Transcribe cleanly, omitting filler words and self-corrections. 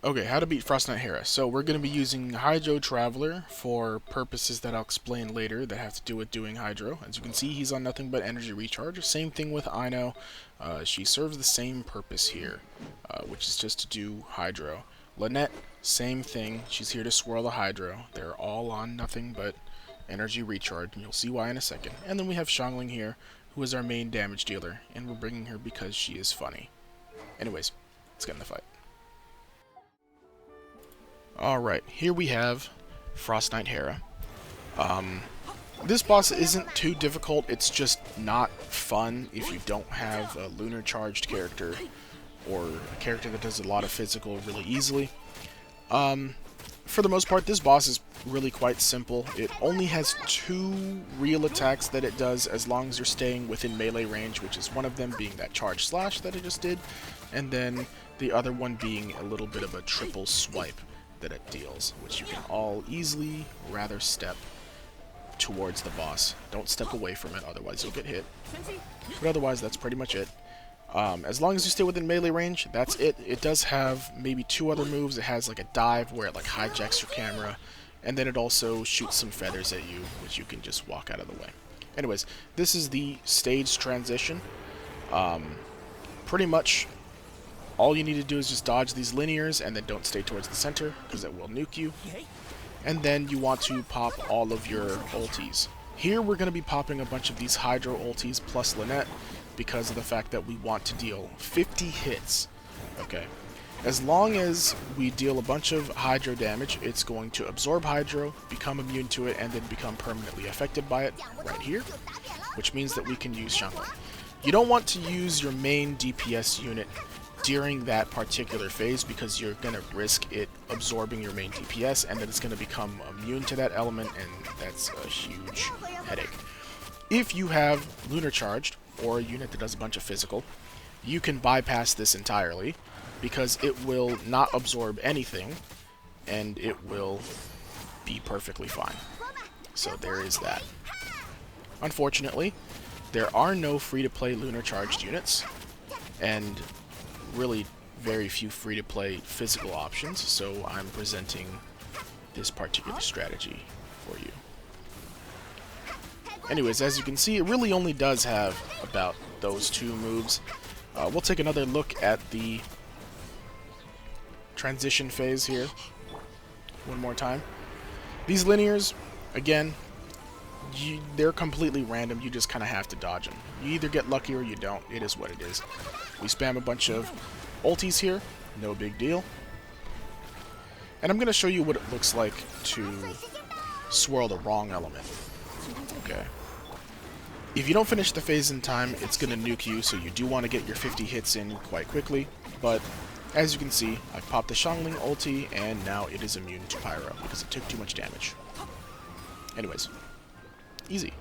Okay, how to beat Frostnight Herra. So we're going to be using Hydro Traveler for purposes that I'll explain later that have to do with doing Hydro. As you can see, he's on nothing but energy recharge. Same thing with Ino. She serves the same purpose here, which is just to do Hydro. Lynette, same thing. She's here to swirl the Hydro. They're all on nothing but energy recharge, and you'll see why in a second. And then we have Xiangling here, who is our main damage dealer, and we're bringing her because she is funny. Anyways, let's get in the fight. Alright, here we have Frostnight Herra. This boss isn't too difficult, it's just not fun if you don't have a Lunar Charged character, or a character that does a lot of physical really easily. For the most part, this boss is really quite simple. It only has 2 real attacks that it does as long as you're staying within melee range, which is one of them being that charge slash that it just did, and then the other one being a little bit of a triple swipe that it deals, which you can all easily rather step towards the boss. Don't step away from it, otherwise you'll get hit. But otherwise, that's pretty much it. As long as you stay within melee range, that's it. It does have maybe 2 other moves. It has like a dive where it like hijacks your camera, and then it also shoots some feathers at you, which you can just walk out of the way. Anyways, this is the stage transition. Pretty much all you need to do is just dodge these linears and then don't stay towards the center because it will nuke you. And then you want to pop all of your ultis. Here we're going to be popping a bunch of these Hydro ultis plus Lynette because of the fact that we want to deal 50 hits. Okay. As long as we deal a bunch of Hydro damage, it's going to absorb Hydro, become immune to it, and then become permanently affected by it right here, which means that we can use Xiangling. You don't want to use your main DPS unit during that particular phase because you're going to risk it absorbing your main DPS and then it's going to become immune to that element, and that's a huge headache. If you have Lunar Charged or a unit that does a bunch of physical, you can bypass this entirely because it will not absorb anything and it will be perfectly fine. So there is that. Unfortunately, there are no free-to-play Lunar Charged units, and really very few free-to-play physical options, so I'm presenting this particular strategy for you. Anyways, as you can see, it really only does have about those 2 moves. We'll take another look at the transition phase here one more time. These linears, again, they're completely random. You just kind of have to dodge them. You either get lucky or you don't. It is what it is. We spam a bunch of ultis here. No big deal. And I'm going to show you what it looks like to swirl the wrong element. Okay. If you don't finish the phase in time, it's going to nuke you, so you do want to get your 50 hits in quite quickly. But as you can see, I've popped the Xiangling ulti, and now it is immune to Pyro because it took too much damage. Anyways, easy.